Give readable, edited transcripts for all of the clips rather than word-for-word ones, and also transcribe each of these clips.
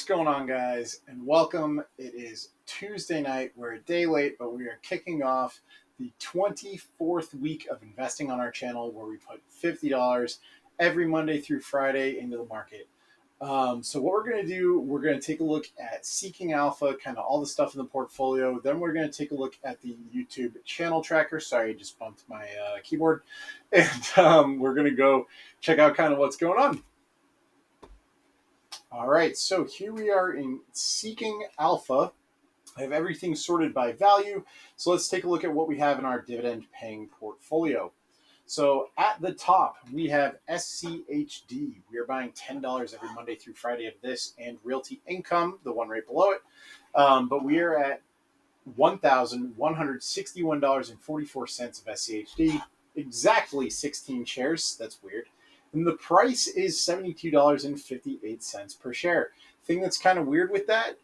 going on, guys, and welcome. It is Tuesday night. We're a day late, but we are kicking off the 24th week of investing on our channel, where we put $50 every Monday through Friday into the market. So what we're going to do, we're going to take a look at Seeking Alpha, kind of all the stuff in the portfolio. Then we're going to take a look at the YouTube channel tracker. Sorry, I just bumped my keyboard. And we're going to go check out kind of what's going on. All right, so here we are in Seeking Alpha. I have everything sorted by value. So let's take a look at what we have in our dividend paying portfolio. So at the top, we have SCHD. We are buying $10 every Monday through Friday of this, and Realty Income, the one right below it. But we are at $1,161.44 of SCHD, exactly 16 shares. That's weird. And the price is $72.58 per share. Thing that's kind of weird with that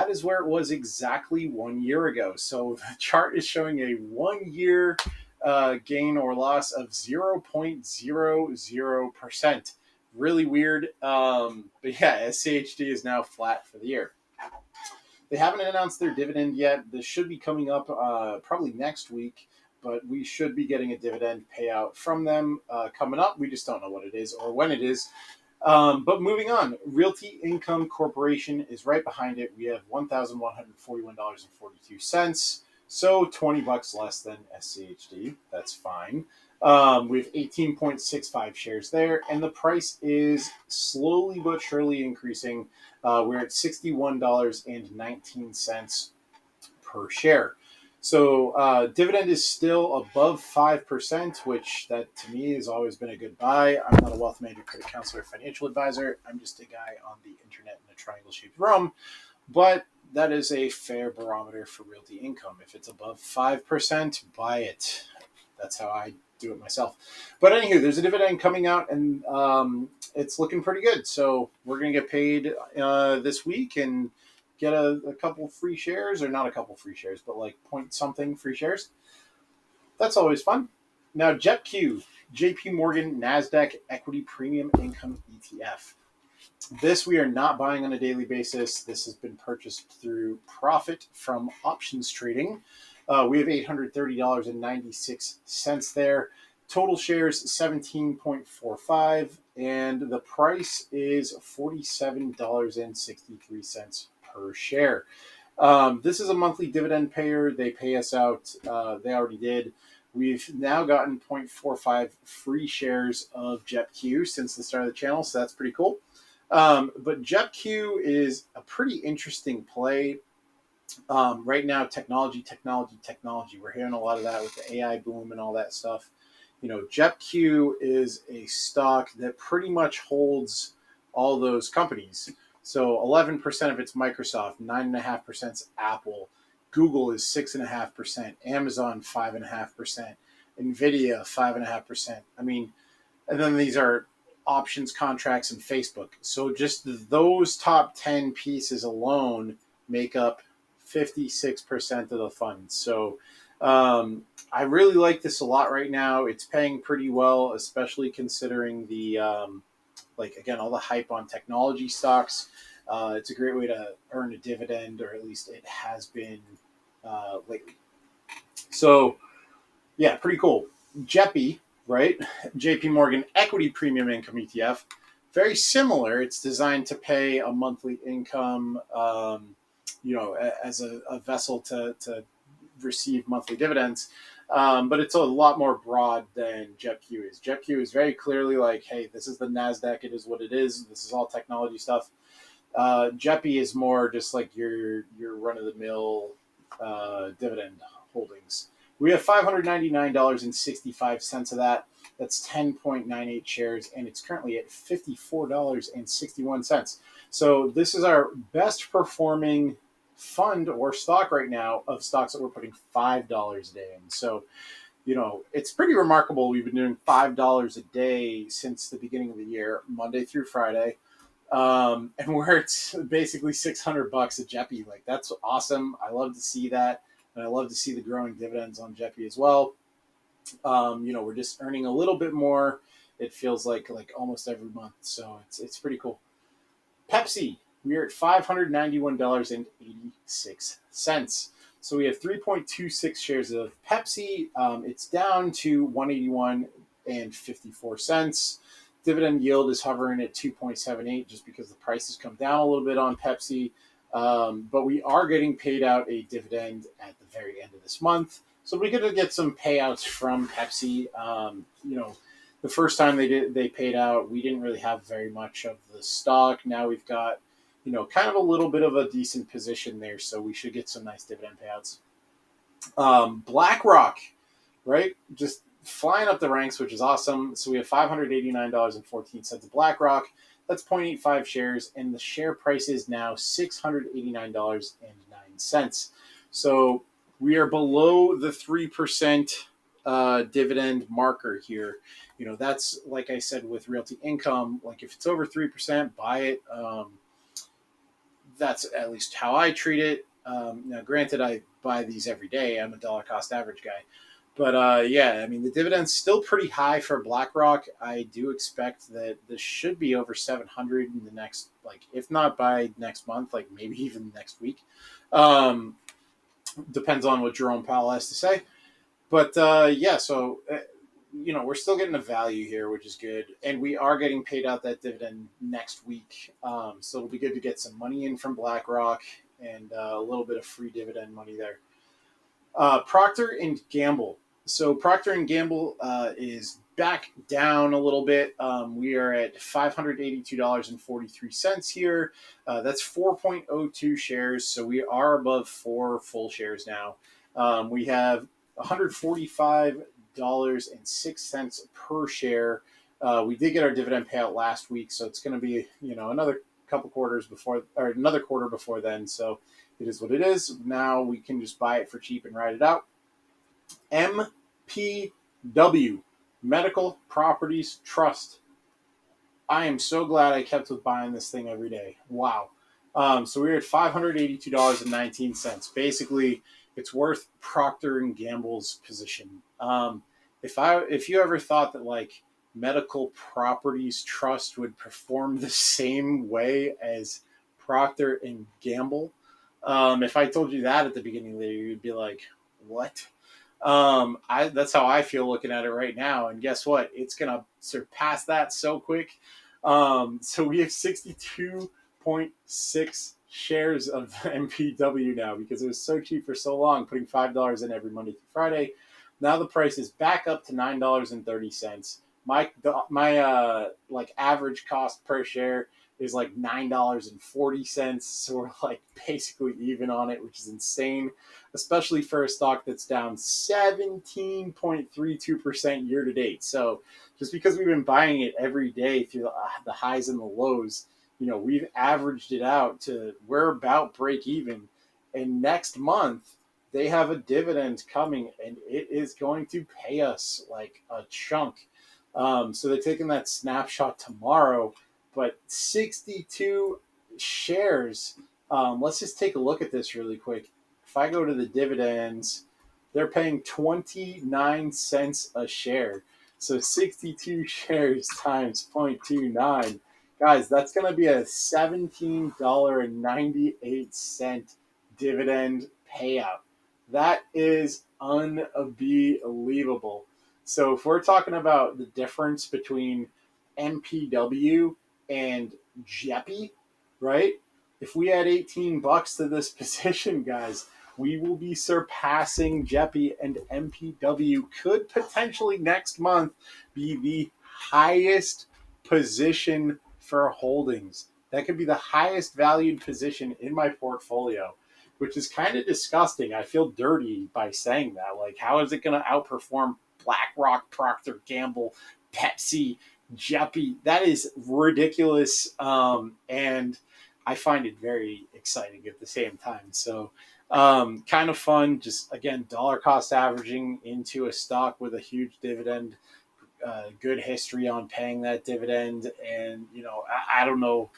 is where it was exactly 1 year ago. So the chart is showing a 1 year gain or loss of 0.00%. Really weird. But yeah, SCHD is now flat for the year. They haven't announced their dividend yet. This should be coming up probably next week, but we should be getting a dividend payout from them coming up. We just don't know what it is or when it is. But moving on, Realty Income Corporation is right behind it. We have $1,141.42. So $20 less than SCHD. That's fine. We have 18.65 shares there, and the price is slowly but surely increasing. We're at $61.19 per share. So dividend is still above 5%, which that to me has always been a good buy. I'm not a wealth manager, credit counselor, financial advisor. I'm just a guy on the internet in a triangle-shaped room. But that is a fair barometer for Realty Income. If it's above 5%, buy it. That's how I do it myself. But anywho, there's a dividend coming out, and it's looking pretty good. So we're going to get paid this week and get a couple free shares, or not a couple free shares, but like point something free shares. That's always fun. Now, JEPQ, JP Morgan NASDAQ Equity Premium Income ETF. This we are not buying on a daily basis. This has been purchased through profit from options trading. We have $830.96 there. Total shares 17.45, and the price is $47.63 per share. This is a monthly dividend payer. They pay us out. They already did. We've now gotten 0.45 free shares of JEPQ since the start of the channel, so that's pretty cool. But JEPQ is a pretty interesting play. Right now, technology. We're hearing a lot of that with the AI boom and all that stuff. You know, JEPQ is a stock that pretty much holds all those companies. So 11% of it's Microsoft, 9.5% is Apple, Google is 6.5%, Amazon 5.5%, Nvidia 5.5%. I mean, and then these are options contracts and Facebook. So just those top 10 pieces alone make up 56% of the fund. So I really like this a lot right now. It's paying pretty well, especially considering the again, all the hype on technology stocks. It's a great way to earn a dividend, or at least it has been lately. So yeah, pretty cool. JEPI, right? JP Morgan Equity Premium Income ETF. Very similar. It's designed to pay a monthly income, as a vessel to receive monthly dividends. But it's a lot more broad than JEPQ is. JEPQ is very clearly like, hey, this is the NASDAQ. It is what it is. This is all technology stuff. JEPI is more just like your run-of-the-mill dividend holdings. We have $599.65 of that. That's 10.98 shares, and it's currently at $54.61. So this is our best performing fund or stock right now of stocks that we're putting $5 a day in. So, you know, it's pretty remarkable. We've been doing $5 a day since the beginning of the year, Monday through Friday. And we're at basically $600 a JEPI. Like, that's awesome. I love to see that. And I love to see the growing dividends on JEPI as well. We're just earning a little bit more. It feels like almost every month. So it's pretty cool. Pepsi, we are at $591.86. So we have 3.26 shares of Pepsi. It's down to 181.54. Dividend yield is hovering at 2.78 just because the price has come down a little bit on Pepsi. But we are getting paid out a dividend at the very end of this month. So we're going to get some payouts from Pepsi. The first time they paid out, we didn't really have very much of the stock. Now we've got, kind of a little bit of a decent position there. So we should get some nice dividend payouts. BlackRock, right? Just flying up the ranks, which is awesome. So we have $589.14 of BlackRock. That's 0.85 shares, and the share price is now $689.09. So we are below the 3% dividend marker here. That's like I said with Realty Income. Like if it's over 3%, buy it. That's at least how I treat it. Now, granted, I buy these every day. I'm a dollar cost average guy. But the dividend's still pretty high for BlackRock. I do expect that this should be over 700 in the next, if not by next month, maybe even next week. Depends on what Jerome Powell has to say. But we're still getting a value here, which is good. And we are getting paid out that dividend next week. So it'll be good to get some money in from BlackRock and a little bit of free dividend money there. Procter and Gamble. So Procter and Gamble is back down a little bit. We are at $582.43 here. That's 4.02 shares. So we are above 4 full shares now. We have $145.06 per share. We did get our dividend payout last week, so it's going to be another quarter before then. So it is what it is. Now we can just buy it for cheap and ride it out. MPW, Medical Properties Trust. I am so glad I kept with buying this thing every day. Wow. So we're at $582.19. Basically, it's worth Procter and Gamble's position. If you ever thought that Medical Properties Trust would perform the same way as Procter and Gamble, if I told you that at the beginning of the year, you'd be like, what? That's how I feel looking at it right now. And guess what? It's going to surpass that so quick. So we have 62.6 shares of MPW now because it was so cheap for so long, putting $5 in every Monday through Friday. Now the price is back up to $9.30. My average cost per share is $9.40. So we're basically even on it, which is insane, especially for a stock that's down 17.32% year to date. So just because we've been buying it every day through the highs and the lows, we've averaged it out to we're about break even. And next month, they have a dividend coming, and it is going to pay us a chunk. So they're taking that snapshot tomorrow, but 62 shares. Let's just take a look at this really quick. If I go to the dividends, they're paying 29 cents a share. So 62 shares times 0.29. Guys, that's going to be a $17.98 dividend payout. That is unbelievable. So if we're talking about the difference between MPW and Jeppy, right? If we add $18 to this position, guys, we will be surpassing Jeppy, and MPW could potentially next month be the highest position for holdings. That could be the highest valued position in my portfolio, which is kind of disgusting. I feel dirty by saying that. How is it going to outperform BlackRock, Procter Gamble, Pepsi, Jeppy? That is ridiculous, and I find it very exciting at the same time. So kind of fun, just again, dollar cost averaging into a stock with a huge dividend, good history on paying that dividend. And, I don't know.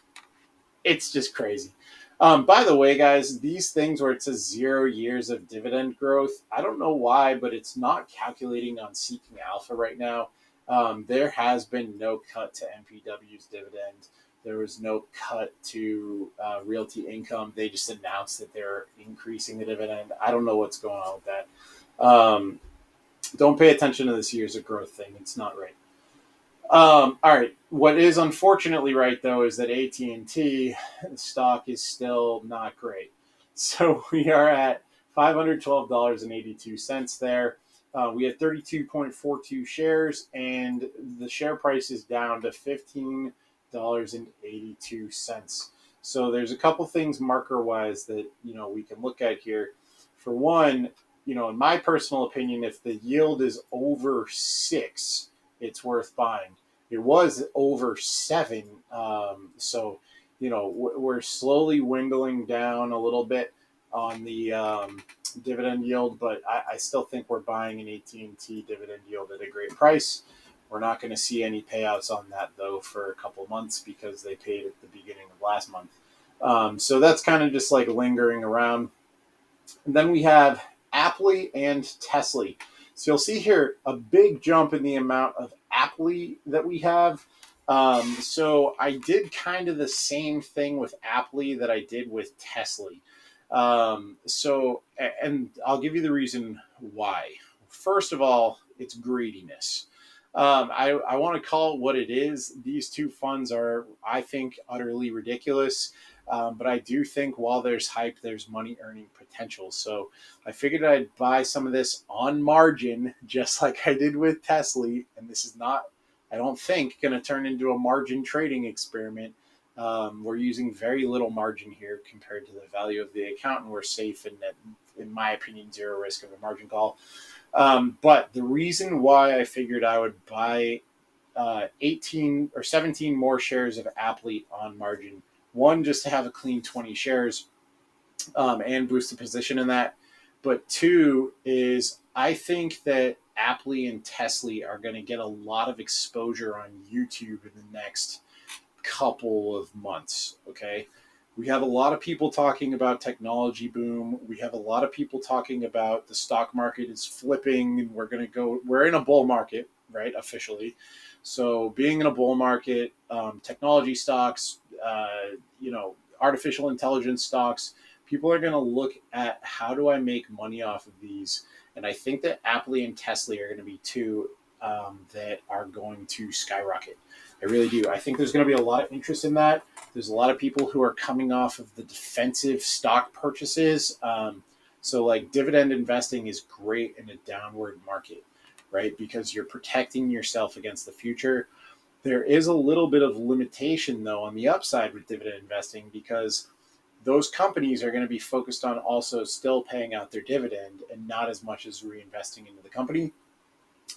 It's just crazy. By the way, guys, these things where it says 0 years of dividend growth, I don't know why, but it's not calculating on Seeking Alpha right now. There has been no cut to MPW's dividend There was no cut to realty income. They just announced that they're increasing the dividend. I don't know what's going on with that. Don't pay attention to this year's a growth thing. It's not right. All right. What is unfortunately right though is that AT&T stock is still not great. So we are at $512.82 there. We had 32.42 shares, and the share price is down to $15.82. So there's a couple things marker wise that we can look at here. For one, in my personal opinion, if the yield is over 6, it's worth buying. It was over 7, so we're slowly dwindling down a little bit on the dividend yield, but I still think we're buying an AT&T dividend yield at a great price. We're not going to see any payouts on that though for a couple months because they paid at the beginning of last month. So that's kind of just like lingering around. And then we have Apple and Tesla. So you'll see here a big jump in the amount of Apple that we have. So I did kind of the same thing with Apple that I did with Tesla. And I'll give you the reason why. First of all, it's greediness. I want to call it what it is. These two funds are, I think, utterly ridiculous. But I do think while there's hype, there's money earning potential. So I figured I'd buy some of this on margin, just like I did with Tesla. And this is not, I don't think, going to turn into a margin trading experiment. We're using very little margin here compared to the value of the account, and we're safe and, in my opinion, zero risk of a margin call. But the reason why I figured I would buy 18 or 17 more shares of Apple on margin, one, just to have a clean 20 shares and boost the position in that. But two is I think that Apple and Tesla are going to get a lot of exposure on YouTube in the next couple of months. Okay. We have a lot of people talking about technology boom. We have a lot of people talking about the stock market is flipping and we're in a bull market, right? Officially. So being in a bull market, technology stocks, artificial intelligence stocks, people are going to look at how do I make money off of these. And I think that Apple and Tesla are going to be two that are going to skyrocket. I really do. I think there's going to be a lot of interest in that. There's a lot of people who are coming off of the defensive stock purchases. So like dividend investing is great in a downward market, right? Because you're protecting yourself against the future. There is a little bit of limitation though on the upside with dividend investing because those companies are going to be focused on also still paying out their dividend and not as much as reinvesting into the company.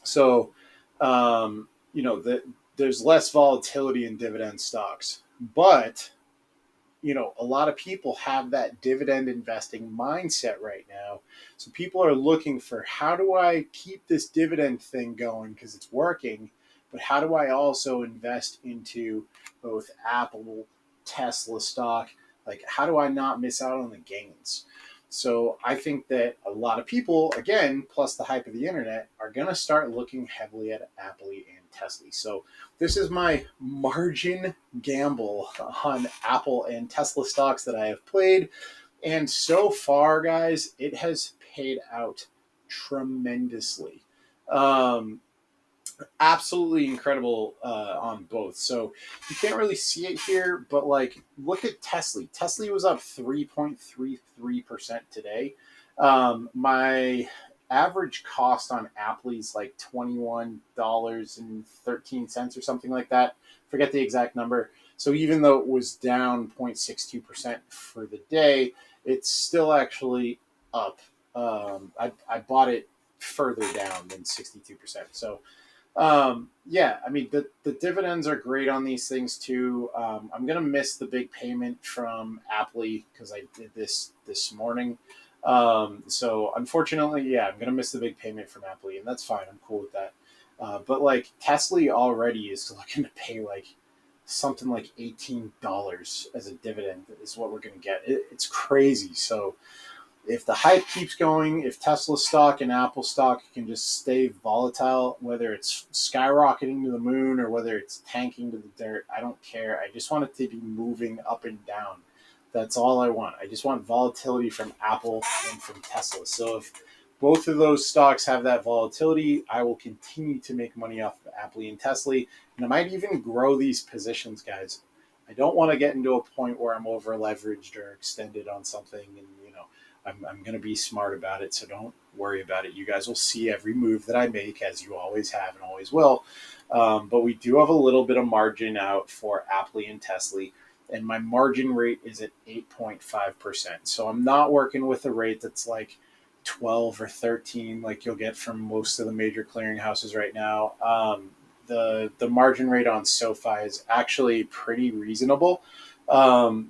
So, there's less volatility in dividend stocks, but a lot of people have that dividend investing mindset right now. So people are looking for how do I keep this dividend thing going because it's working, but how do I also invest into both Apple, Tesla stock? Like, how do I not miss out on the gains? So I think that a lot of people, again, plus the hype of the internet, are going to start looking heavily at Apple and Tesla. So this is my margin gamble on Apple and Tesla stocks that I have played. And so far, guys, it has paid out tremendously. Absolutely incredible on both. So you can't really see it here, but like look at Tesla. Tesla was up 3.33% today. My average cost on Apple is like $21.13 or something like that. Forget the exact number. So even though it was down 0.62% for the day, it's still actually up. I bought it further down than 62%. So I mean, the dividends are great on these things too. I'm going to miss the big payment from Apple because I did this morning. So unfortunately, I'm going to miss the big payment from Apple, and that's fine. I'm cool with that. But like Tesla already is looking to pay like something like $18 as a dividend is what we're going to get. It's crazy. So if the hype keeps going, if Tesla stock and Apple stock can just stay volatile, whether it's skyrocketing to the moon or whether it's tanking to the dirt, I don't care. I just want it to be moving up and down. That's all I want. I just want volatility from Apple and from Tesla. So if both of those stocks have that volatility, I will continue to make money off of Apple and Tesla. And I might even grow these positions, guys. I don't want to get into a point where I'm over leveraged or extended on something, and I'm going to be smart about it, so don't worry about it. You guys will see every move that I make, as you always have and always will. But we do have a little bit of margin out for Apple and Tesla, and my margin rate is at 8.5%. So I'm not working with a rate that's like 12 or 13 like you'll get from most of the major clearinghouses right now. The margin rate on Sofi is actually pretty reasonable,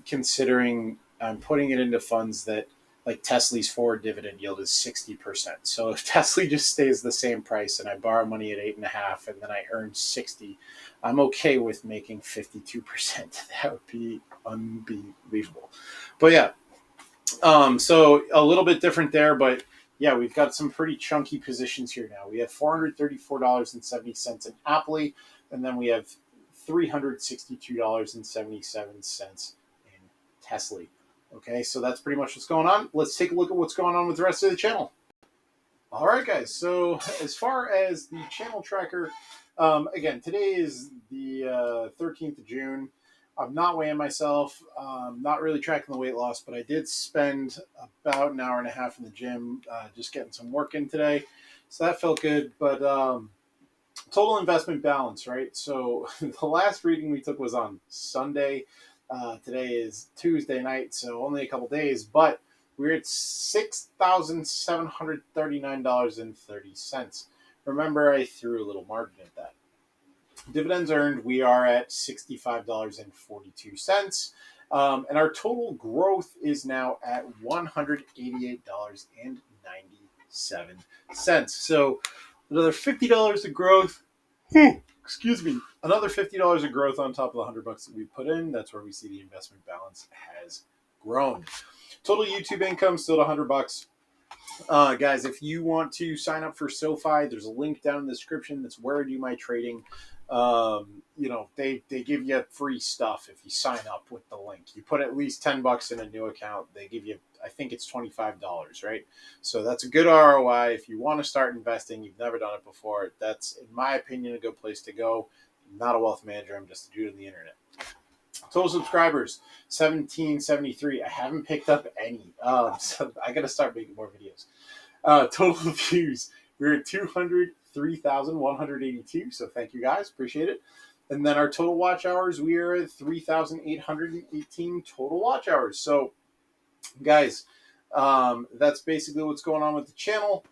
considering I'm putting it into funds that, like Tesla's forward dividend yield is 60%. So if Tesla just stays the same price and I borrow money at 8.5 and then I earn 60, I'm okay with making 52%. That would be unbelievable. But yeah, so a little bit different there, but yeah, we've got some pretty chunky positions here now. We have $434.70 in Apple, and then we have $362.77 in Tesla. Okay, so that's pretty much what's going on. Let's take a look at what's going on with the rest of the channel. All right, guys. So as far as the channel tracker, again, today is the 13th of June. I'm not weighing myself, not really tracking the weight loss, but I did spend about an hour and a half in the gym just getting some work in today. So that felt good. But total investment balance, right? So the last reading we took was on Sunday. Today is Tuesday night, so only a couple days, but we're at $6,739.30. Remember, I threw a little margin at that. Dividends earned, we are at $65.42. And our total growth is now at $188.97. So another $50 of growth. Excuse me. Another $50 of growth on top of the $100 that we put in. That's where we see the investment balance has grown. Total YouTube income still at $100. Guys, if you want to sign up for Sofi, there's a link down in the description. That's where I do my trading. They give you free stuff if you sign up with the link. You put at least $10 in a new account. They give you, I think it's $25, right? So that's a good ROI. If you want to start investing, you've never done it before, that's, in my opinion, a good place to go. I'm not a wealth manager. I'm just a dude on the internet. Total subscribers, 1773. I haven't picked up any. So I got to start making more videos. Total views, we're at 203,182. So thank you guys. Appreciate it. And then our total watch hours, we are at 3,818 total watch hours. So, guys, that's basically what's going on with the channel.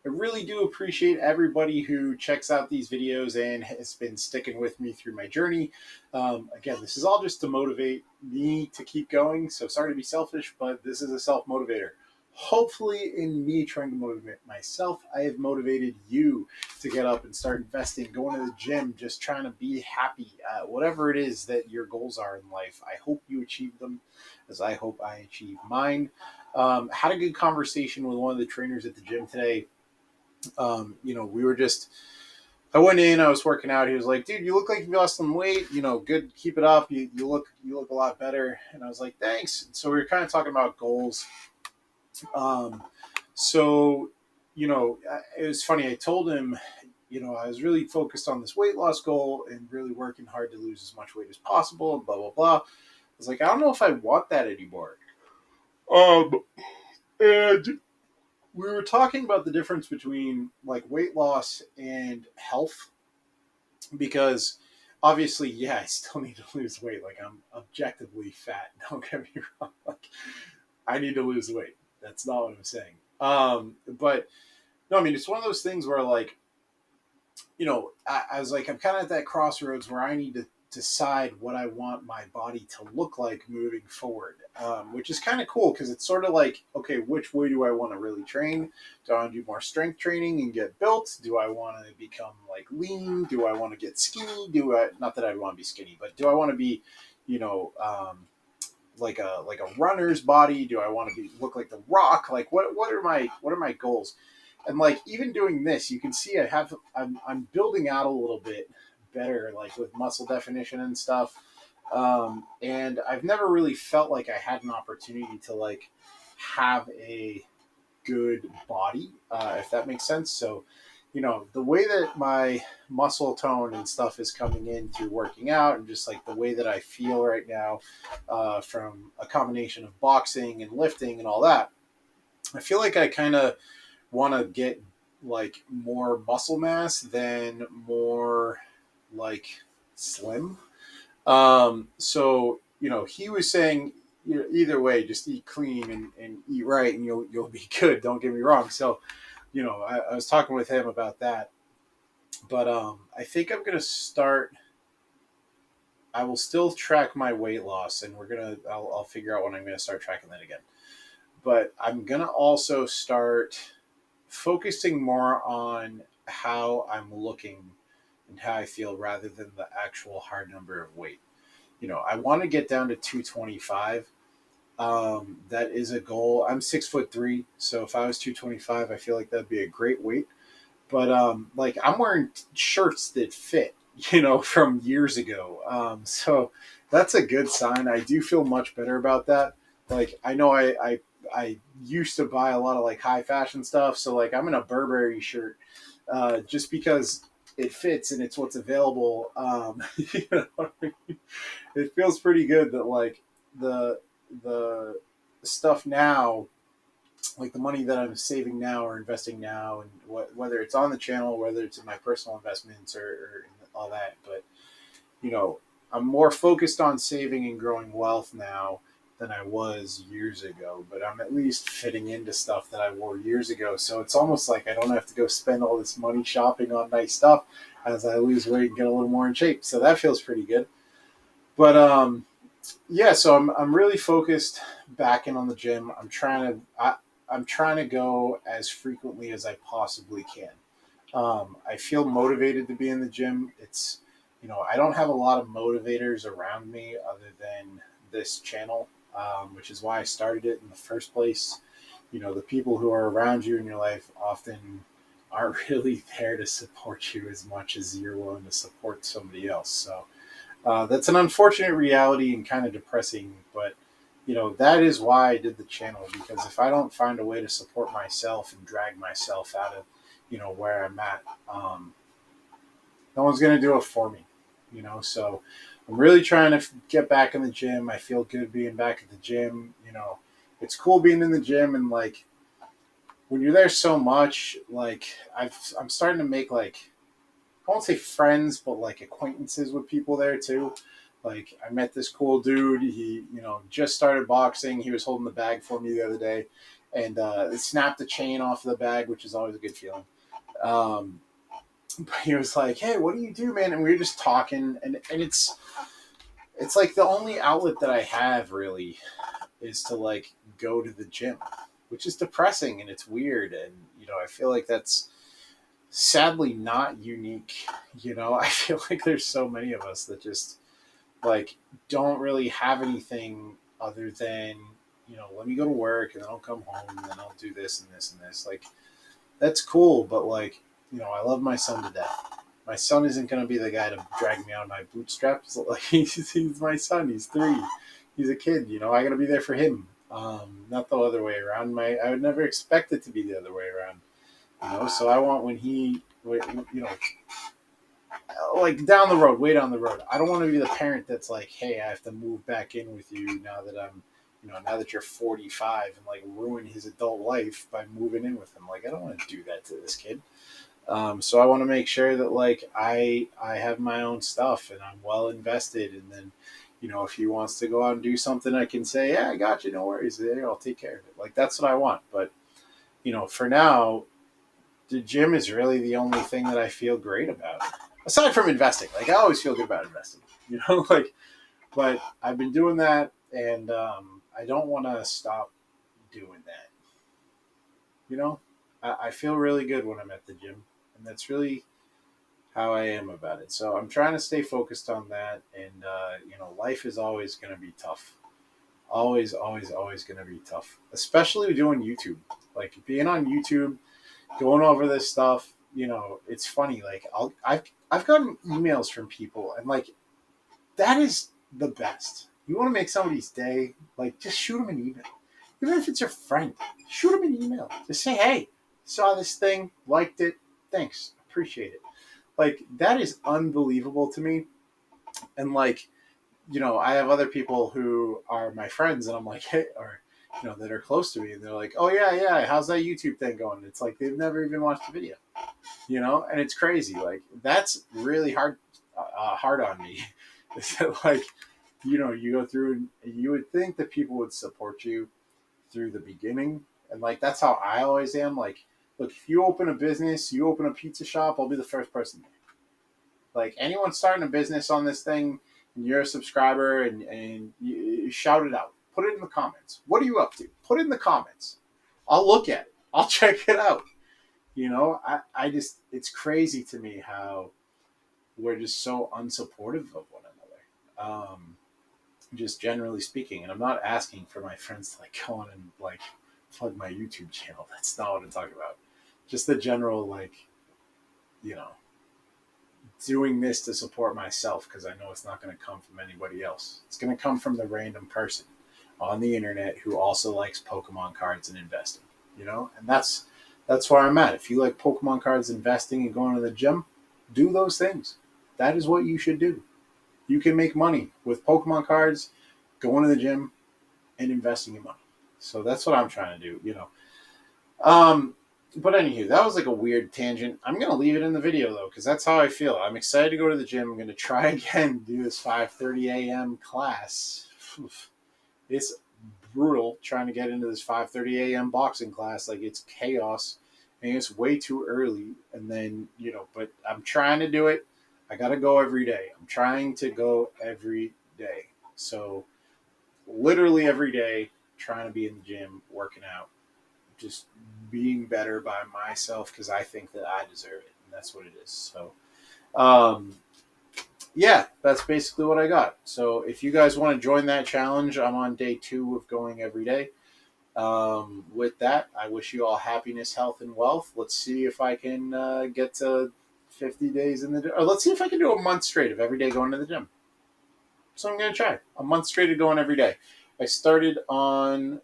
I really do appreciate everybody who checks out these videos and has been sticking with me through my journey. Again, this is all just to motivate me to keep going. So sorry to be selfish, but this is a self-motivator. Hopefully in me trying to motivate myself, I have motivated you to get up and start investing, going to the gym, just trying to be happy. Whatever it is that your goals are in life, I hope you achieve them as I hope I achieve mine. Had a good conversation with one of the trainers at the gym today. We were just, I went in, I was working out. He was like, dude, you look like you lost some weight, good, keep it up. You look a lot better. And I was like, thanks. So we were kind of talking about goals. It was funny. I told him, I was really focused on this weight loss goal and really working hard to lose as much weight as possible and blah, blah, blah. I was like, I don't know if I want that anymore. And we were talking about the difference between like weight loss and health, because obviously, yeah, I still need to lose weight. Like, I'm objectively fat. Don't get me wrong. Like, I need to lose weight. That's not what I'm saying. But no, I mean, it's one of those things where like, I was like, I'm kind of at that crossroads where I need to decide what I want my body to look like moving forward, which is kind of cool because it's sort of like, okay, which way do I want to really train? Do I want to do more strength training and get built? Do I want to become like lean? Do I want to get skinny? Not that I want to be skinny, but do I want to be, like a runner's body? Do I want to look like the Rock? Like what are my goals? And like even doing this, you can see I'm building out a little bit better, like with muscle definition and stuff. And I've never really felt like I had an opportunity to like have a good body, if that makes sense. So, the way that my muscle tone and stuff is coming in through working out, and just like the way that I feel right now, from a combination of boxing and lifting and all that, I feel like I kind of want to get like more muscle mass than more like slim. So he was saying, either way, just eat clean and eat right, and you'll be good. Don't get me wrong. So, I was talking with him about that, but I think I'm gonna start. I will still track my weight loss, and I'll figure out when I'm gonna start tracking that again. But I'm gonna also start focusing more on how I'm looking and how I feel rather than the actual hard number of weight. I want to get down to 225. That is a goal. I'm 6'3", so if I was 225, I feel like that'd be a great weight. But like I'm wearing shirts that fit, from years ago. So that's a good sign. I do feel much better about that. Like I know I used to buy a lot of like high fashion stuff, so like I'm in a Burberry shirt, just because it fits and it's what's available. You know what I mean? It feels pretty good that like the the stuff now, like the money that I'm saving now or investing now, and whether it's on the channel, whether it's in my personal investments or all that. But you know, I'm more focused on saving and growing wealth now than I was years ago. But I'm at least fitting into stuff that I wore years ago, so it's almost like I don't have to go spend all this money shopping on nice stuff as I lose weight and get a little more in shape. So that feels pretty good. But yeah, so I'm really focused back in on the gym. I'm trying to go as frequently as I possibly can. I feel motivated to be in the gym. I don't have a lot of motivators around me other than this channel, which is why I started it in the first place. The people who are around you in your life often aren't really there to support you as much as you're willing to support somebody else. So that's an unfortunate reality and kind of depressing, but that is why I did the channel, because if I don't find a way to support myself and drag myself out of where I'm at, no one's going to do it for me. So I'm really trying to get back in the gym. I feel good being back at the gym. It's cool being in the gym, and like when you're there so much, like I'm starting to make like, I won't say friends, but like acquaintances with people there too. Like I met this cool dude. He, just started boxing. He was holding the bag for me the other day, and it snapped the chain off of the bag, which is always a good feeling. Um, but he was like, "Hey, what do you do, man?" And we were just talking, and it's like the only outlet that I have really is to like go to the gym, which is depressing and it's weird, and I feel like that's sadly not unique. I feel like there's so many of us that just like don't really have anything other than let me go to work and then I'll come home and then I'll do this and this and this. Like that's cool, but like I love my son to death. My son isn't going to be the guy to drag me out of my bootstraps. Like he's my son. He's 3. He's a kid. I got to be there for him. Not the other way around. I would never expect it to be the other way around. So I want when he, like down the road, way down the road. I don't want to be the parent that's like, hey, I have to move back in with you now that now that you're 45, and like ruin his adult life by moving in with him. Like I don't want to do that to this kid. So I want to make sure that like I have my own stuff and I'm well invested, and then if he wants to go out and do something, I can say, yeah, I got you, no worries, I'll take care of it. Like that's what I want. But for now, the gym is really the only thing that I feel great about. Aside from investing, like I always feel good about investing, like, but I've been doing that, and I don't want to stop doing that. I feel really good when I'm at the gym, and that's really how I am about it. So I'm trying to stay focused on that, and life is always going to be tough. Always, always, always going to be tough, especially doing YouTube. Like being on YouTube, going over this stuff. It's funny. Like I've gotten emails from people, and like that is the best. You want to make somebody's day, like just shoot them an email. Even if it's your friend, shoot them an email. Just say, hey, saw this thing, liked it, thanks, appreciate it. Like that is unbelievable to me. And like, I have other people who are my friends, and I'm like, hey, or that are close to me, and they're like, oh yeah, yeah, how's that YouTube thing going? It's like they've never even watched the video, and it's crazy. Like that's really hard on me. Is that like, you go through and you would think that people would support you through the beginning, and like that's how I always am. Like, look, if you open a business, you open a pizza shop, I'll be the first person there. Like anyone starting a business on this thing, and you're a subscriber, and you shout it out. Put it in the comments. What are you up to? Put it in the comments. I'll look at it. I'll check it out. I just, it's crazy to me how we're just so unsupportive of one another. Just generally speaking, and I'm not asking for my friends to like go on and like plug my YouTube channel. That's not what I'm talking about. Just the general like, you know, doing this to support myself because I know it's not going to come from anybody else. It's going to come from the random person on the internet who also likes Pokemon cards and investing. And that's where I'm at. If you like Pokemon cards, investing, and going to the gym, do those things. That is what you should do. You can make money with Pokemon cards, going to the gym, and investing in money. So that's what I'm trying to do. But anywho, that was like a weird tangent. I'm gonna leave it in the video though, because that's how I feel. I'm excited to go to the gym. I'm gonna try again, do this 5:30 a.m. class. It's brutal trying to get into this 5:30 a.m. boxing class. Like it's chaos, and it's way too early. And then but I'm trying to do it. I gotta go every day. I'm trying to go every day. So literally every day, trying to be in the gym, working out, just being better by myself because I think that I deserve it, and that's what it is. So, yeah, that's basically what I got. So, if you guys want to join that challenge, I'm on day 2 of going every day. With that, I wish you all happiness, health, and wealth. Let's see if I can get to 50 days in the gym. Or let's see if I can do a month straight of every day going to the gym. So I'm going to try a month straight of going every day. I started on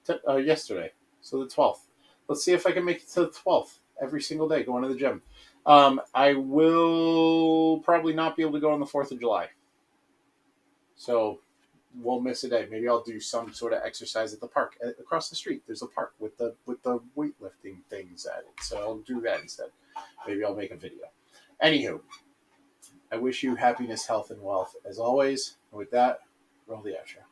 yesterday, so the 12th. Let's see if I can make it to the 12th every single day going to the gym. I will probably not be able to go on the 4th of July. So we'll miss a day. Maybe I'll do some sort of exercise at the park across the street. There's a park with the weightlifting things at it. So I'll do that instead. Maybe I'll make a video. Anywho, I wish you happiness, health, and wealth as always. And with that, roll the outro.